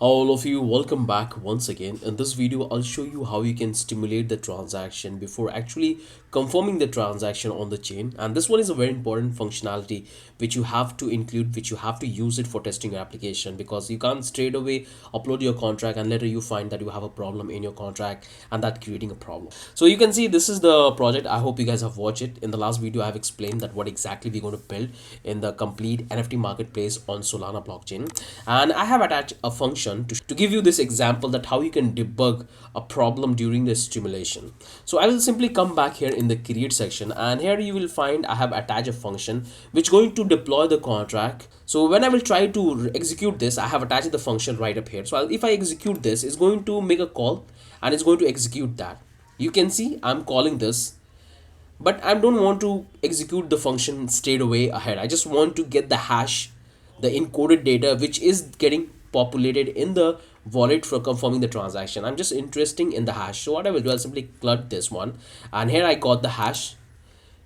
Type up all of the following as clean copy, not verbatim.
All of you, welcome back once again. In this video, I'll show you how you can stimulate the transaction before actually confirming the transaction on the chain. And this one is a very important functionality which you have to include, which you have to use it for testing your application, because you can't straight away upload your contract and later you find that you have a problem in your contract and that creating a problem. So you can see this is the project. I hope you guys have watched it. In the last video, I have explained that what exactly we're going to build in the complete NFT marketplace on Solana blockchain. And I have attached a function to give you this example that how you can debug a problem during the stimulation. So I will simply come back here in the create section, and here you will find I have attached a function which going to deploy the contract. So when I will try to execute this, I have attached the function right up here. So if I execute this, it's going to make a call and it's going to execute that. You can see I'm calling this, but I don't want to execute the function straight away ahead. I just want to get the hash, the encoded data which is getting populated in the wallet for confirming the transaction. I'm just interested in the hash. So what I will do, I'll simply club this one, and here I got the hash.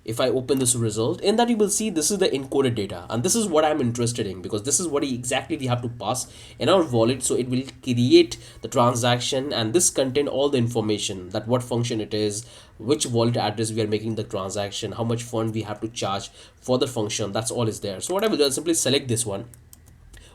If I open this result, in that you will see this is the encoded data, and this is what I'm interested in, because this is what exactly we have to pass in our wallet. So it will create the transaction, and this contain all the information, that what function it is, which wallet address we are making the transaction, how much fund we have to charge for the function. That's all is there. So what I will do, I'll simply select this one.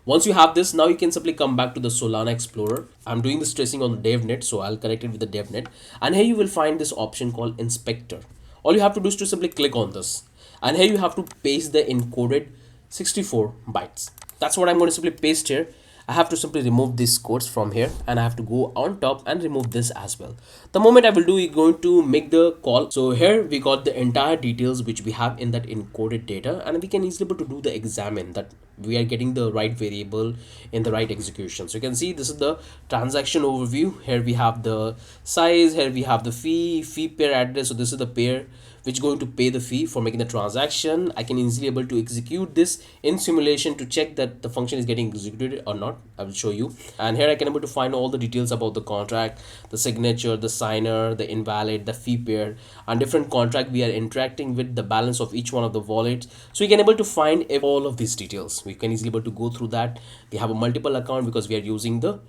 Once you have this, now you can simply come back to the Solana Explorer. I'm doing this tracing on the DevNet, so I'll connect it with the DevNet. And here you will find this option called Inspector. All you have to do is to simply click on this. And here you have to paste the encoded 64 bytes. That's what I'm going to simply paste here. I have to simply remove these codes from here, and I have to go on top and remove this as well. The moment I will do, we're going to make the call. So here we got the entire details which we have in that encoded data, and we can easily able to do the examine that we are getting the right variable in the right execution. So you can see this is the transaction overview. Here we have the size, here we have the fee pair address. So this is the pair which is going to pay the fee for making the transaction. I can easily able to execute this in simulation to check that the function is getting executed or not. I will show you. And here I can able to find all the details about the contract, the signature, the signer, the invalid, the fee pair, and different contract we are interacting with, the balance of each one of the wallets. So you can able to find all of these details. We can easily able to go through that. We have a multiple account because we are using the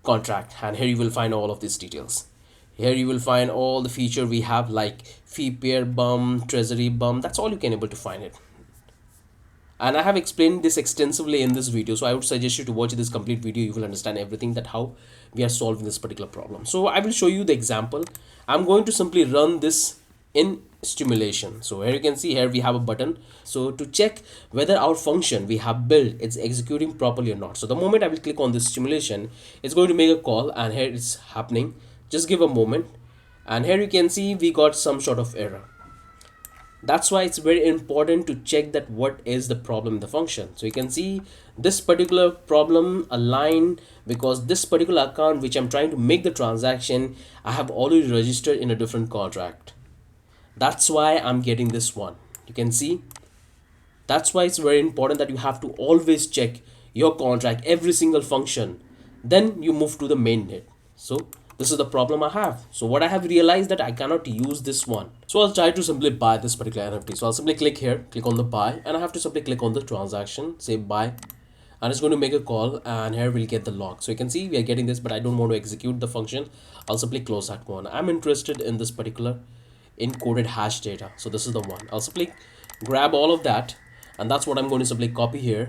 contract, and here you will find all of these details. Here you will find all the feature we have, like fee pair bump, treasury bump. That's all you can able to find it. And I have explained this extensively in this video, so I would suggest you to watch this complete video. You will understand everything, that how we are solving this particular problem. So I will show you the example. I'm going to simply run this in stimulation. So here you can see, here we have a button, so to check whether our function we have built is executing properly or not. So the moment I will click on this stimulation, it's going to make a call, and here it's happening. Just give a moment, and here you can see we got some sort of error. That's why it's very important to check that what is the problem in the function. So you can see this particular problem align, because this particular account which I'm trying to make the transaction, I have already registered in a different contract. That's why I'm getting this one. You can see, that's why it's very important that you have to always check your contract, every single function, then you move to the mainnet. So this is the problem I have. So what I have realized, that I cannot use this one. So I'll try to simply buy this particular NFT. So I'll simply click here, click on the buy, and I have to simply click on the transaction, say buy, and it's going to make a call, and here we'll get the log. So you can see we are getting this, but I don't want to execute the function. I'll simply close that one. I'm interested in this particular encoded hash data. So this is the one. I'll simply grab all of that, and that's what I'm going to simply copy here.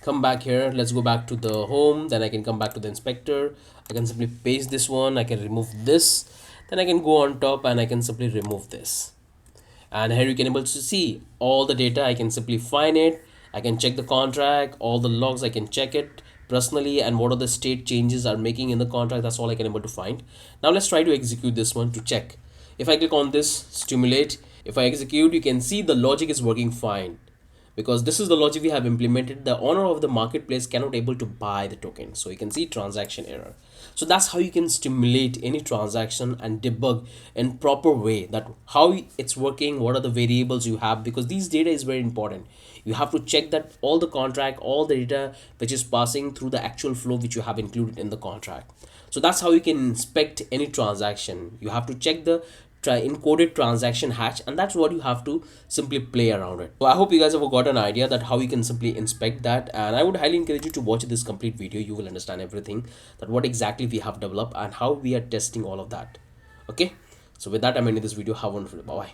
Come back here, let's go back to the home, then I can come back to the inspector. I can simply paste this one, I can remove this, then I can go on top and I can simply remove this. And here you can able to see all the data. I can simply find it, I can check the contract, all the logs I can check it personally, and what are the state changes are making in the contract. That's all I can able to find. Now let's try to execute this one to check. If I click on this stimulate, if I execute, you can see the logic is working fine, because this is the logic we have implemented. The owner of the marketplace cannot able to buy the token. So you can see transaction error. So that's how you can stimulate any transaction and debug in proper way, that how it's working, what are the variables you have, because these data is very important. You have to check that all the contract, all the data which is passing through the actual flow which you have included in the contract. So that's how you can inspect any transaction. You have to check the encoded transaction hash, and that's what you have to simply play around it. So I hope you guys have got an idea that how you can simply inspect that, and I would highly encourage you to watch this complete video. You will understand everything, that what exactly we have developed and how we are testing all of that. Okay, so with that I'm ending this video. Have a wonderful day. Bye bye.